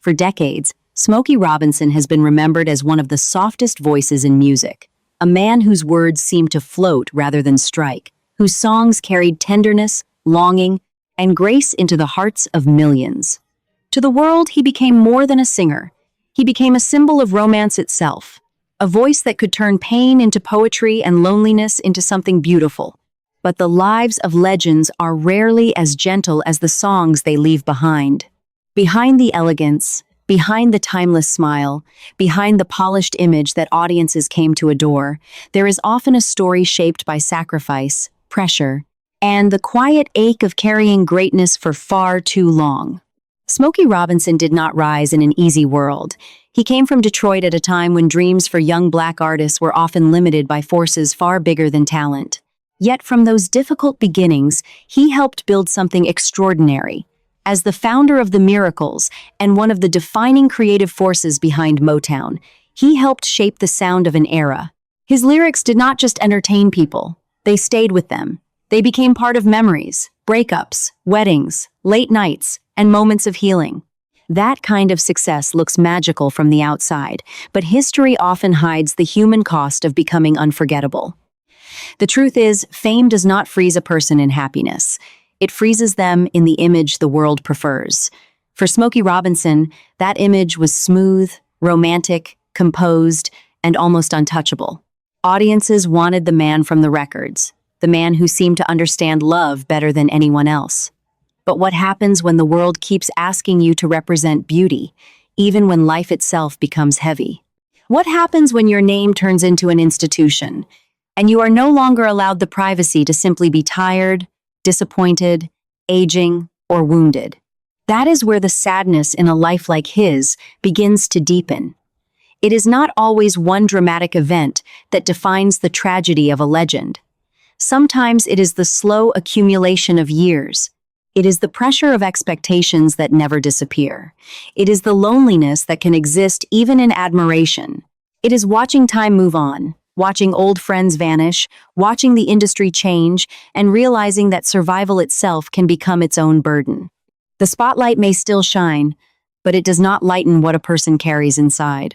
For decades, Smokey Robinson has been remembered as one of the softest voices in music, a man whose words seemed to float rather than strike, whose songs carried tenderness, longing, and grace into the hearts of millions. To the world, he became more than a singer. He became a symbol of romance itself, a voice that could turn pain into poetry and loneliness into something beautiful. But the lives of legends are rarely as gentle as the songs they leave behind. Behind the elegance, behind the timeless smile, behind the polished image that audiences came to adore, there is often a story shaped by sacrifice, pressure, and the quiet ache of carrying greatness for far too long. Smokey Robinson did not rise in an easy world. He came from Detroit at a time when dreams for young Black artists were often limited by forces far bigger than talent. Yet from those difficult beginnings, he helped build something extraordinary. As the founder of the Miracles and one of the defining creative forces behind Motown, he helped shape the sound of an era. His lyrics did not just entertain people, they stayed with them. They became part of memories, breakups, weddings, late nights, and moments of healing. That kind of success looks magical from the outside, but history often hides the human cost of becoming unforgettable. The truth is, fame does not freeze a person in happiness. It freezes them in the image the world prefers. For Smokey Robinson, that image was smooth, romantic, composed, and almost untouchable. Audiences wanted the man from the records, the man who seemed to understand love better than anyone else. But what happens when the world keeps asking you to represent beauty, even when life itself becomes heavy? What happens when your name turns into an institution, and you are no longer allowed the privacy to simply be tired, disappointed, aging, or wounded? That is where the sadness in a life like his begins to deepen. It is not always one dramatic event that defines the tragedy of a legend. Sometimes it is the slow accumulation of years. It is the pressure of expectations that never disappear. It is the loneliness that can exist even in admiration. It is watching time move on, watching old friends vanish, watching the industry change, and realizing that survival itself can become its own burden. The spotlight may still shine, but it does not lighten what a person carries inside.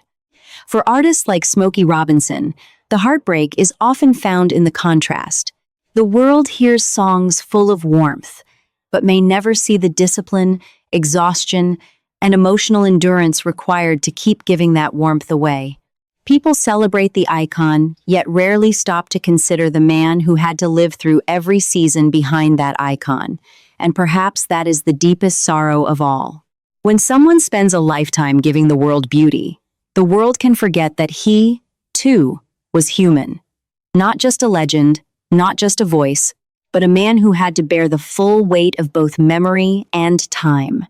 For artists like Smokey Robinson, the heartbreak is often found in the contrast. The world hears songs full of warmth, but may never see the discipline, exhaustion, and emotional endurance required to keep giving that warmth away. People celebrate the icon, yet rarely stop to consider the man who had to live through every season behind that icon, and perhaps that is the deepest sorrow of all. When someone spends a lifetime giving the world beauty, the world can forget that he, too, was human. Not just a legend, not just a voice, but a man who had to bear the full weight of both memory and time.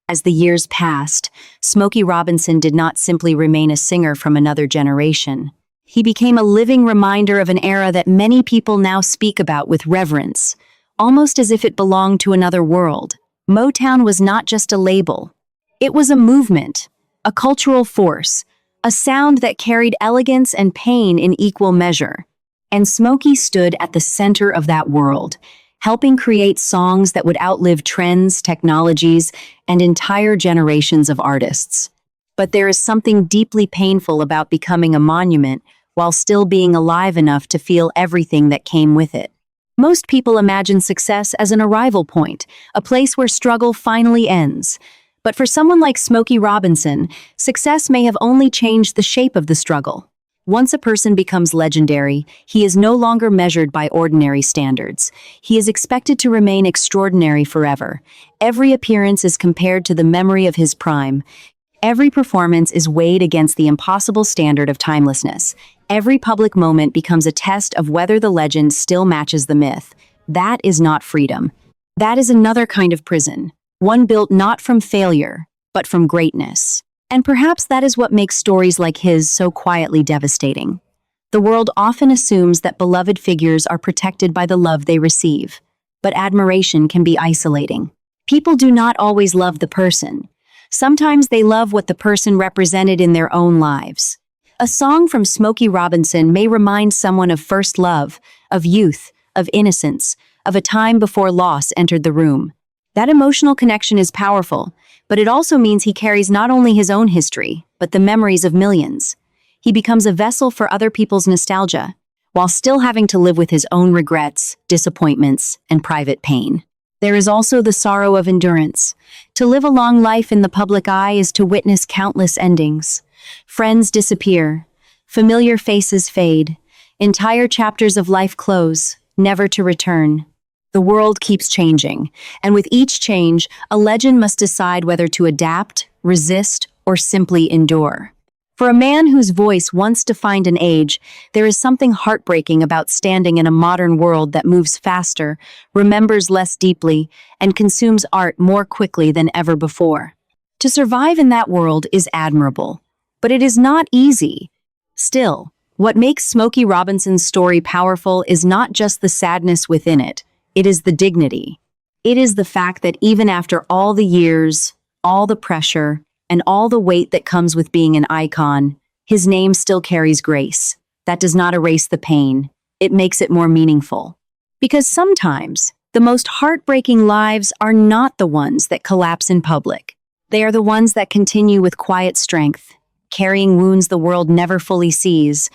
As the years passed, Smokey Robinson did not simply remain a singer from another generation. He became a living reminder of an era that many people now speak about with reverence, almost as if it belonged to another world. Motown was not just a label. It was a movement, a cultural force, a sound that carried elegance and pain in equal measure. And Smokey stood at the center of that world, helping create songs that would outlive trends, technologies, and entire generations of artists. But there is something deeply painful about becoming a monument while still being alive enough to feel everything that came with it. Most people imagine success as an arrival point, a place where struggle finally ends. But for someone like Smokey Robinson, success may have only changed the shape of the struggle. Once a person becomes legendary, he is no longer measured by ordinary standards. He is expected to remain extraordinary forever. Every appearance is compared to the memory of his prime. Every performance is weighed against the impossible standard of timelessness. Every public moment becomes a test of whether the legend still matches the myth. That is not freedom. That is another kind of prison, one built not from failure, but from greatness. And perhaps that is what makes stories like his so quietly devastating. The world often assumes that beloved figures are protected by the love they receive, but admiration can be isolating. People do not always love the person. Sometimes they love what the person represented in their own lives. A song from Smokey Robinson may remind someone of first love, of youth, of innocence, of a time before loss entered the room. That emotional connection is powerful, but it also means he carries not only his own history, but the memories of millions. He becomes a vessel for other people's nostalgia, while still having to live with his own regrets, disappointments, and private pain. There is also the sorrow of endurance. To live a long life in the public eye is to witness countless endings. Friends disappear, familiar faces fade, entire chapters of life close, never to return. The world keeps changing, and with each change, a legend must decide whether to adapt, resist, or simply endure. For a man whose voice once defined an age, there is something heartbreaking about standing in a modern world that moves faster, remembers less deeply, and consumes art more quickly than ever before. To survive in that world is admirable, but it is not easy. Still, what makes Smokey Robinson's story powerful is not just the sadness within it. It is the dignity. It is the fact that even after all the years, all the pressure, and all the weight that comes with being an icon, his name still carries grace. That does not erase the pain. It makes it more meaningful. Because sometimes, the most heartbreaking lives are not the ones that collapse in public. They are the ones that continue with quiet strength, carrying wounds the world never fully sees,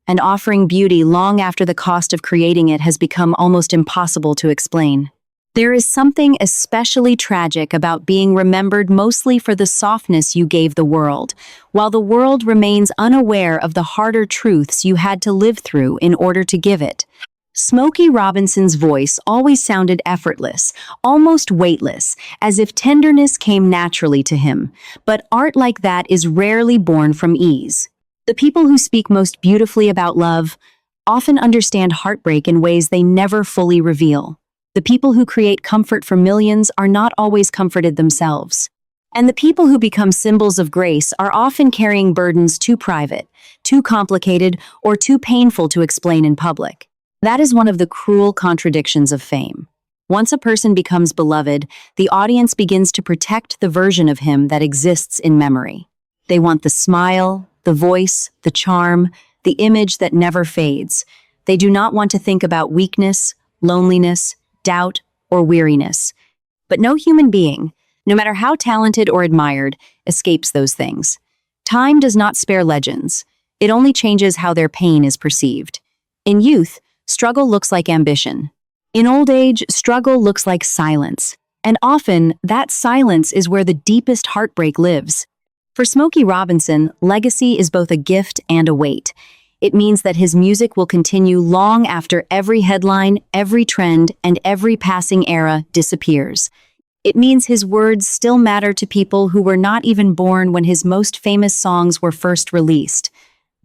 and offering beauty long after the cost of creating it has become almost impossible to explain. There is something especially tragic about being remembered mostly for the softness you gave the world, while the world remains unaware of the harder truths you had to live through in order to give it. Smokey Robinson's voice always sounded effortless, almost weightless, as if tenderness came naturally to him, but art like that is rarely born from ease. The people who speak most beautifully about love often understand heartbreak in ways they never fully reveal. The people who create comfort for millions are not always comforted themselves. And the people who become symbols of grace are often carrying burdens too private, too complicated, or too painful to explain in public. That is one of the cruel contradictions of fame. Once a person becomes beloved, the audience begins to protect the version of him that exists in memory. They want the smile, the voice, the charm, the image that never fades. They do not want to think about weakness, loneliness, doubt, or weariness. But no human being, no matter how talented or admired, escapes those things. Time does not spare legends. It only changes how their pain is perceived. In youth, struggle looks like ambition. In old age, struggle looks like silence. And often, that silence is where the deepest heartbreak lives. For Smokey Robinson, legacy is both a gift and a weight. It means that his music will continue long after every headline, every trend, and every passing era disappears. It means his words still matter to people who were not even born when his most famous songs were first released.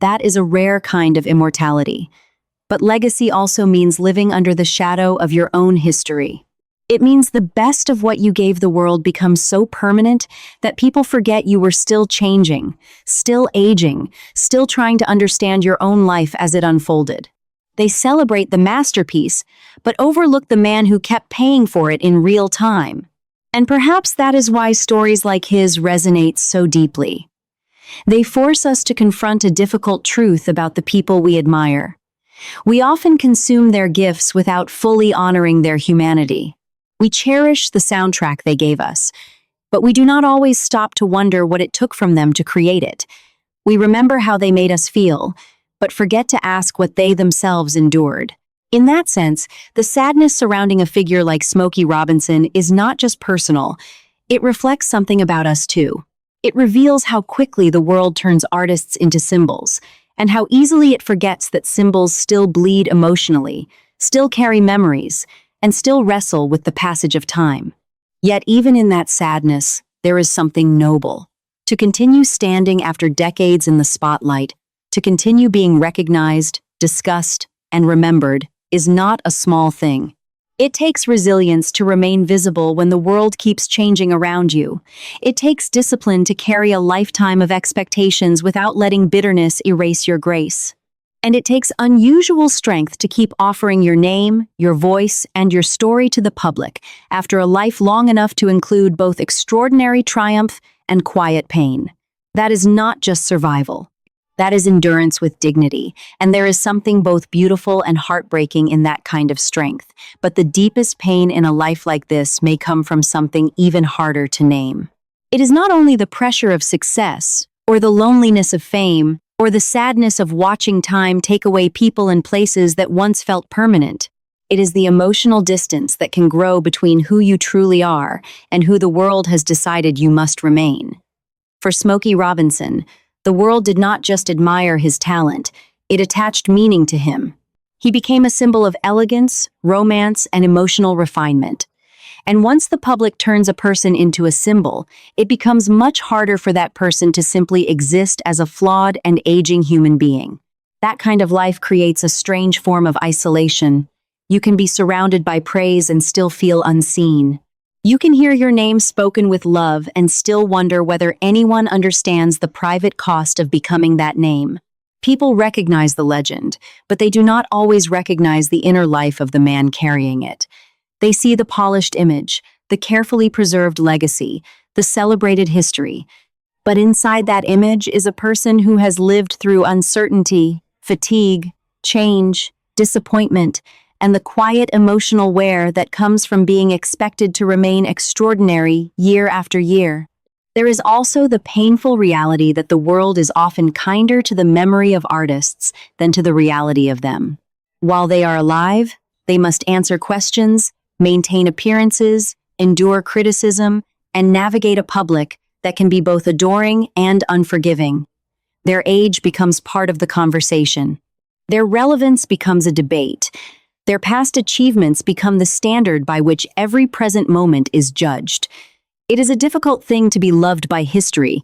That is a rare kind of immortality. But legacy also means living under the shadow of your own history. It means the best of what you gave the world becomes so permanent that people forget you were still changing, still aging, still trying to understand your own life as it unfolded. They celebrate the masterpiece, but overlook the man who kept paying for it in real time. And perhaps that is why stories like his resonate so deeply. They force us to confront a difficult truth about the people we admire. We often consume their gifts without fully honoring their humanity. We cherish the soundtrack they gave us, but we do not always stop to wonder what it took from them to create it. We remember how they made us feel, but forget to ask what they themselves endured. In that sense, the sadness surrounding a figure like Smokey Robinson is not just personal. It reflects something about us too. It reveals how quickly the world turns artists into symbols, and how easily it forgets that symbols still bleed emotionally, still carry memories, and still wrestle with the passage of time. Yet even in that sadness, there is something noble. To continue standing after decades in the spotlight, to continue being recognized, discussed, and remembered is not a small thing. It takes resilience to remain visible when the world keeps changing around you. It takes discipline to carry a lifetime of expectations without letting bitterness erase your grace. And it takes unusual strength to keep offering your name, your voice, and your story to the public after a life long enough to include both extraordinary triumph and quiet pain. That is not just survival. That is endurance with dignity, and there is something both beautiful and heartbreaking in that kind of strength. But the deepest pain in a life like this may come from something even harder to name. It is not only the pressure of success, or the loneliness of fame, or the sadness of watching time take away people and places that once felt permanent. It is the emotional distance that can grow between who you truly are and who the world has decided you must remain. For Smokey Robinson, the world did not just admire his talent, it attached meaning to him. He became a symbol of elegance, romance, and emotional refinement. And once the public turns a person into a symbol, it becomes much harder for that person to simply exist as a flawed and aging human being. That kind of life creates a strange form of isolation. You can be surrounded by praise and still feel unseen. You can hear your name spoken with love and still wonder whether anyone understands the private cost of becoming that name. People recognize the legend, but they do not always recognize the inner life of the man carrying it. They see the polished image, the carefully preserved legacy, the celebrated history. But inside that image is a person who has lived through uncertainty, fatigue, change, disappointment, and the quiet emotional wear that comes from being expected to remain extraordinary year after year. There is also the painful reality that the world is often kinder to the memory of artists than to the reality of them. While they are alive, they must answer questions, maintain appearances, endure criticism, and navigate a public that can be both adoring and unforgiving. Their age becomes part of the conversation. Their relevance becomes a debate. Their past achievements become the standard by which every present moment is judged. It is a difficult thing to be loved by history,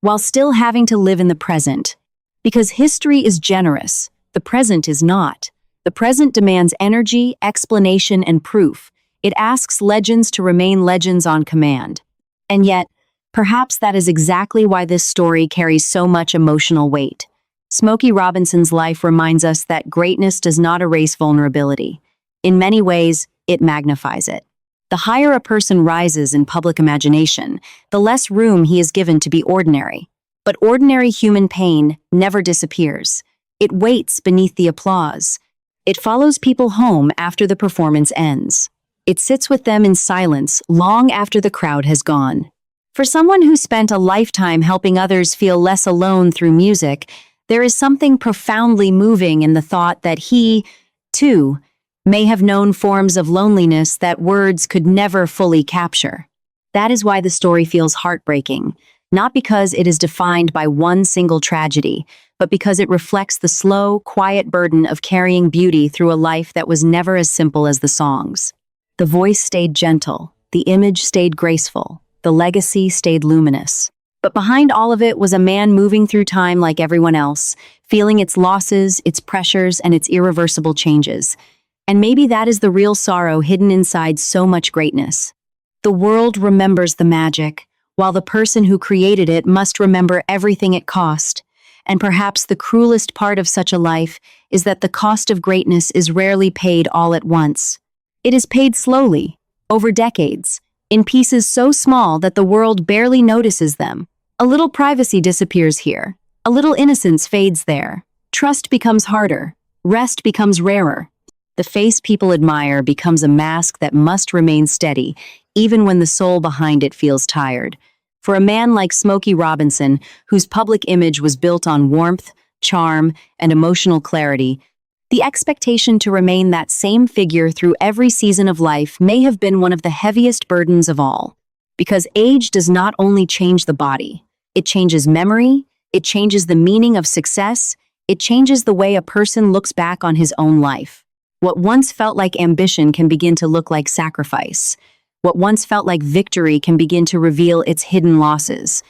while still having to live in the present. Because history is generous, the present is not. The present demands energy, explanation, and proof. It asks legends to remain legends on command. And yet, perhaps that is exactly why this story carries so much emotional weight. Smokey Robinson's life reminds us that greatness does not erase vulnerability. In many ways, it magnifies it. The higher a person rises in public imagination, the less room he is given to be ordinary. But ordinary human pain never disappears. It waits beneath the applause. It follows people home after the performance ends. It sits with them in silence long after the crowd has gone. For someone who spent a lifetime helping others feel less alone through music, there is something profoundly moving in the thought that he, too, may have known forms of loneliness that words could never fully capture. That is why the story feels heartbreaking, not because it is defined by one single tragedy, but because it reflects the slow, quiet burden of carrying beauty through a life that was never as simple as the songs. The voice stayed gentle, the image stayed graceful, the legacy stayed luminous. But behind all of it was a man moving through time like everyone else, feeling its losses, its pressures, and its irreversible changes. And maybe that is the real sorrow hidden inside so much greatness. The world remembers the magic, while the person who created it must remember everything it cost. And perhaps the cruelest part of such a life is that the cost of greatness is rarely paid all at once. It is paid slowly, over decades, in pieces so small that the world barely notices them. A little privacy disappears here. A little innocence fades there. Trust becomes harder. Rest becomes rarer. The face people admire becomes a mask that must remain steady, even when the soul behind it feels tired. For a man like Smokey Robinson, whose public image was built on warmth, charm, and emotional clarity, the expectation to remain that same figure through every season of life may have been one of the heaviest burdens of all. Because age does not only change the body, it changes memory, it changes the meaning of success, it changes the way a person looks back on his own life. What once felt like ambition can begin to look like sacrifice. What once felt like victory can begin to reveal its hidden losses.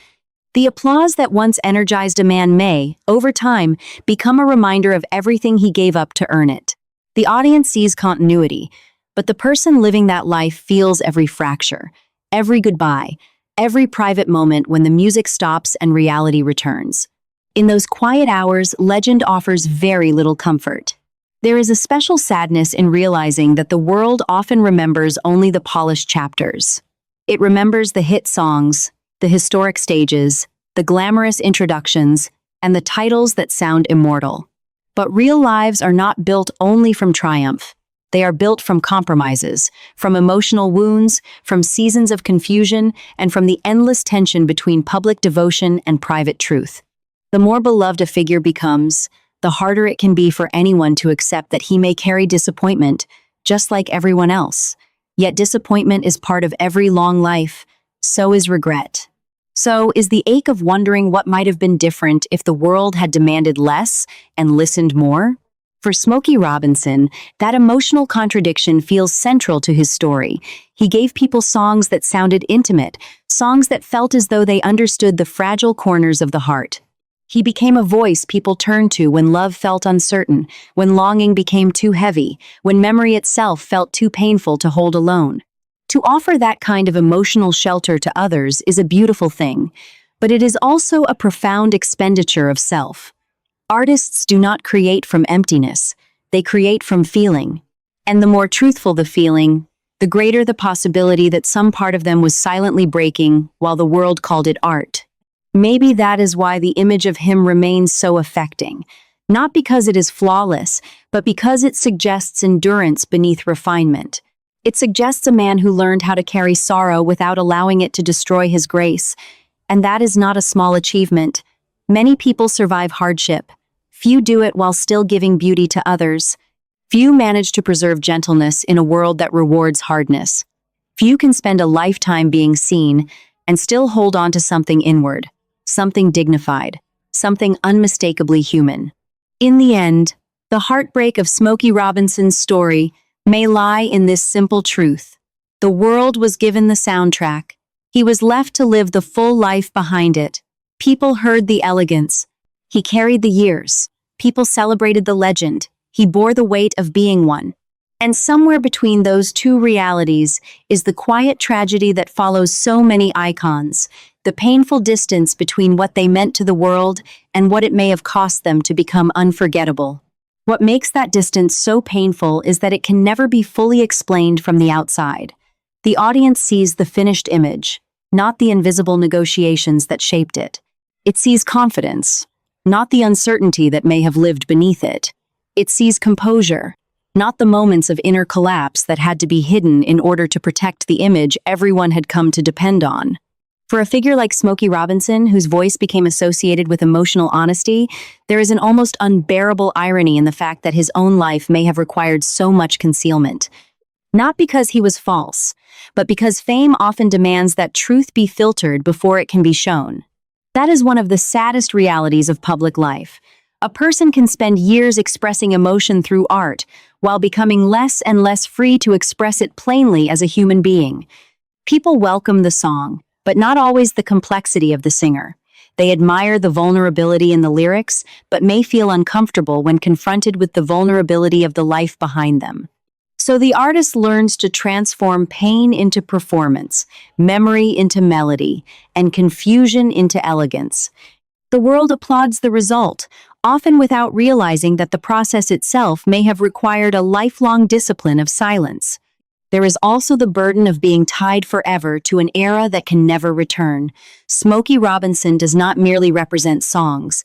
The applause that once energized a man may, over time, become a reminder of everything he gave up to earn it. The audience sees continuity, but the person living that life feels every fracture, every goodbye, every private moment when the music stops and reality returns. In those quiet hours, legend offers very little comfort. There is a special sadness in realizing that the world often remembers only the polished chapters. It remembers the hit songs, the historic stages, the glamorous introductions, and the titles that sound immortal. But real lives are not built only from triumph. They are built from compromises, from emotional wounds, from seasons of confusion, and from the endless tension between public devotion and private truth. The more beloved a figure becomes, the harder it can be for anyone to accept that he may carry disappointment, just like everyone else. Yet disappointment is part of every long life. So is regret. So is the ache of wondering what might have been different if the world had demanded less and listened more? For Smokey Robinson, that emotional contradiction feels central to his story. He gave people songs that sounded intimate, songs that felt as though they understood the fragile corners of the heart. He became a voice people turned to when love felt uncertain, when longing became too heavy, when memory itself felt too painful to hold alone. To offer that kind of emotional shelter to others is a beautiful thing, but it is also a profound expenditure of self. Artists do not create from emptiness, they create from feeling. And the more truthful the feeling, the greater the possibility that some part of them was silently breaking while the world called it art. Maybe that is why the image of him remains so affecting, not because it is flawless, but because it suggests endurance beneath refinement. It suggests a man who learned how to carry sorrow without allowing it to destroy his grace. And that is not a small achievement. Many people survive hardship. Few do it while still giving beauty to others. Few manage to preserve gentleness in a world that rewards hardness. Few can spend a lifetime being seen and still hold on to something inward, something dignified, something unmistakably human. In the end, the heartbreak of Smokey Robinson's story may lie in this simple truth. The world was given the soundtrack. He was left to live the full life behind it. People heard the elegance. He carried the years. People celebrated the legend. He bore the weight of being one. And somewhere between those two realities is the quiet tragedy that follows so many icons, the painful distance between what they meant to the world and what it may have cost them to become unforgettable. What makes that distance so painful is that it can never be fully explained from the outside. The audience sees the finished image, not the invisible negotiations that shaped it. It sees confidence, not the uncertainty that may have lived beneath it. It sees composure, not the moments of inner collapse that had to be hidden in order to protect the image everyone had come to depend on. For a figure like Smokey Robinson, whose voice became associated with emotional honesty, there is an almost unbearable irony in the fact that his own life may have required so much concealment. Not because he was false, but because fame often demands that truth be filtered before it can be shown. That is one of the saddest realities of public life. A person can spend years expressing emotion through art, while becoming less and less free to express it plainly as a human being. People welcome the song, but not always the complexity of the singer. They admire the vulnerability in the lyrics, but may feel uncomfortable when confronted with the vulnerability of the life behind them. So the artist learns to transform pain into performance, memory into melody, and confusion into elegance. The world applauds the result, often without realizing that the process itself may have required a lifelong discipline of silence. There is also the burden of being tied forever to an era that can never return. Smokey Robinson does not merely represent songs.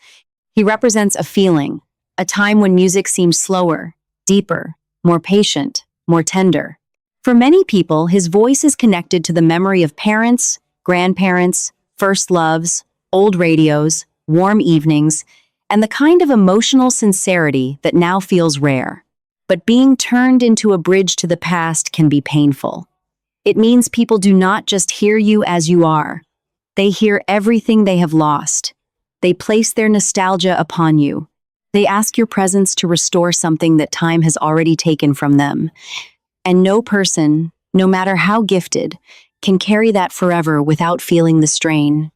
He represents a feeling, a time when music seemed slower, deeper, more patient, more tender. For many people, his voice is connected to the memory of parents, grandparents, first loves, old radios, warm evenings, and the kind of emotional sincerity that now feels rare. But being turned into a bridge to the past can be painful. It means people do not just hear you as you are. They hear everything they have lost. They place their nostalgia upon you. They ask your presence to restore something that time has already taken from them. And no person, no matter how gifted, can carry that forever without feeling the strain.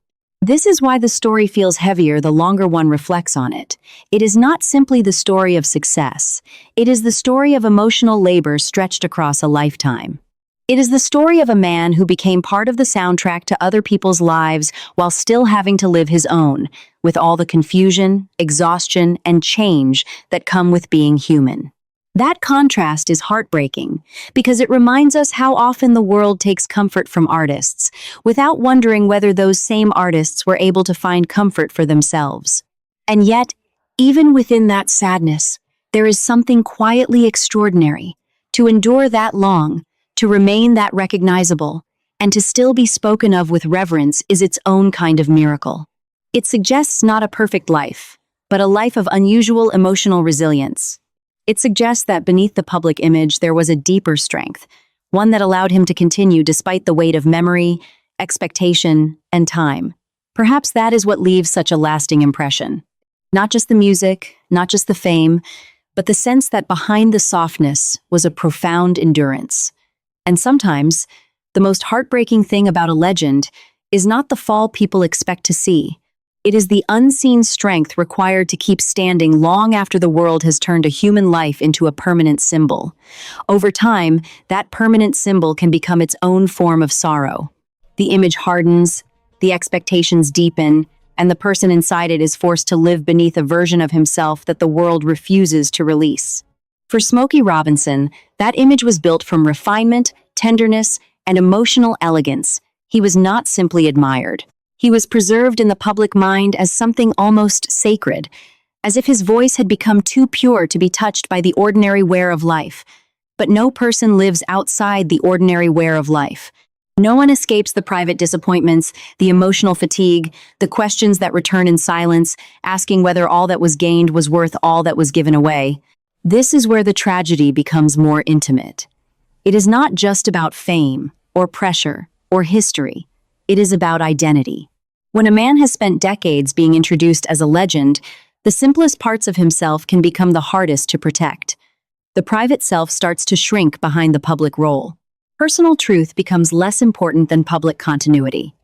This is why the story feels heavier the longer one reflects on it. It is not simply the story of success. It is the story of emotional labor stretched across a lifetime. It is the story of a man who became part of the soundtrack to other people's lives while still having to live his own, with all the confusion, exhaustion, and change that come with being human. That contrast is heartbreaking because it reminds us how often the world takes comfort from artists, without wondering whether those same artists were able to find comfort for themselves. And yet, even within that sadness, there is something quietly extraordinary. To endure that long, to remain that recognizable, and to still be spoken of with reverence is its own kind of miracle. It suggests not a perfect life, but a life of unusual emotional resilience. It suggests that beneath the public image there was a deeper strength, one that allowed him to continue despite the weight of memory, expectation, and time. Perhaps that is what leaves such a lasting impression. Not just the music, not just the fame, but the sense that behind the softness was a profound endurance. And sometimes, the most heartbreaking thing about a legend is not the fall people expect to see. It is the unseen strength required to keep standing long after the world has turned a human life into a permanent symbol. Over time, that permanent symbol can become its own form of sorrow. The image hardens, the expectations deepen, and the person inside it is forced to live beneath a version of himself that the world refuses to release. For Smokey Robinson, that image was built from refinement, tenderness, and emotional elegance. He was not simply admired. He was preserved in the public mind as something almost sacred, as if his voice had become too pure to be touched by the ordinary wear of life. But no person lives outside the ordinary wear of life. No one escapes the private disappointments, the emotional fatigue, the questions that return in silence, asking whether all that was gained was worth all that was given away. This is where the tragedy becomes more intimate. It is not just about fame, or pressure, or history. It is about identity. When a man has spent decades being introduced as a legend, the simplest parts of himself can become the hardest to protect. The private self starts to shrink behind the public role. Personal truth becomes less important than public continuity.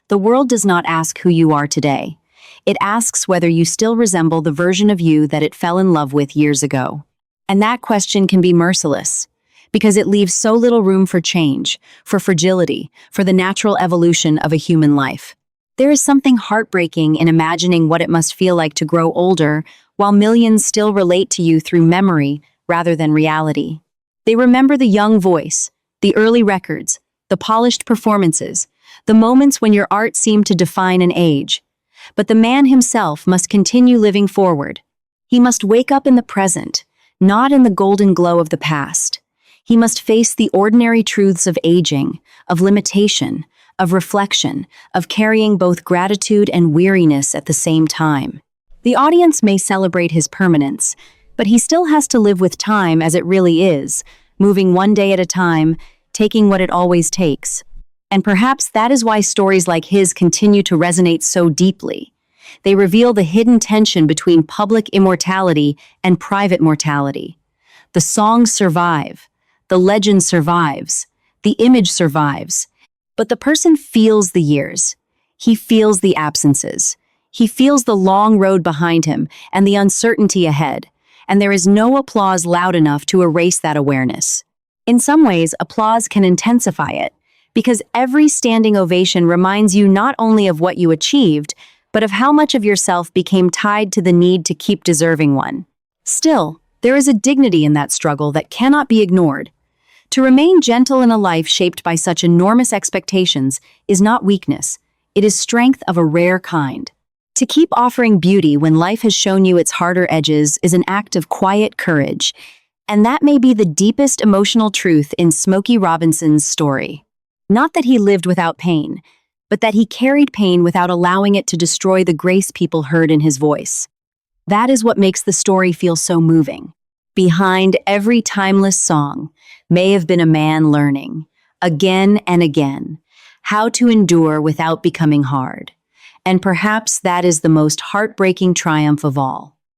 The world does not ask who you are today. It asks whether you still resemble the version of you that it fell in love with years ago. And that question can be merciless, because it leaves so little room for change, for fragility, for the natural evolution of a human life. There is something heartbreaking in imagining what it must feel like to grow older while millions still relate to you through memory rather than reality. They remember the young voice, the early records, the polished performances, the moments when your art seemed to define an age. But the man himself must continue living forward. He must wake up in the present, not in the golden glow of the past. He must face the ordinary truths of aging, of limitation, of reflection, of carrying both gratitude and weariness at the same time. The audience may celebrate his permanence, but he still has to live with time as it really is, moving one day at a time, taking what it always takes. And perhaps that is why stories like his continue to resonate so deeply. They reveal the hidden tension between public immortality and private mortality. The songs survive, the legend survives, the image survives, but the person feels the years. He feels the absences. He feels the long road behind him and the uncertainty ahead, and there is no applause loud enough to erase that awareness. In some ways, applause can intensify it, because every standing ovation reminds you not only of what you achieved, but of how much of yourself became tied to the need to keep deserving one. Still, there is a dignity in that struggle that cannot be ignored. To remain gentle in a life shaped by such enormous expectations is not weakness, it is strength of a rare kind. To keep offering beauty when life has shown you its harder edges is an act of quiet courage, and that may be the deepest emotional truth in Smokey Robinson's story. Not that he lived without pain, but that he carried pain without allowing it to destroy the grace people heard in his voice. That is what makes the story feel so moving. Behind every timeless song may have been a man learning, again and again, how to endure without becoming hard. And perhaps that is the most heartbreaking triumph of all.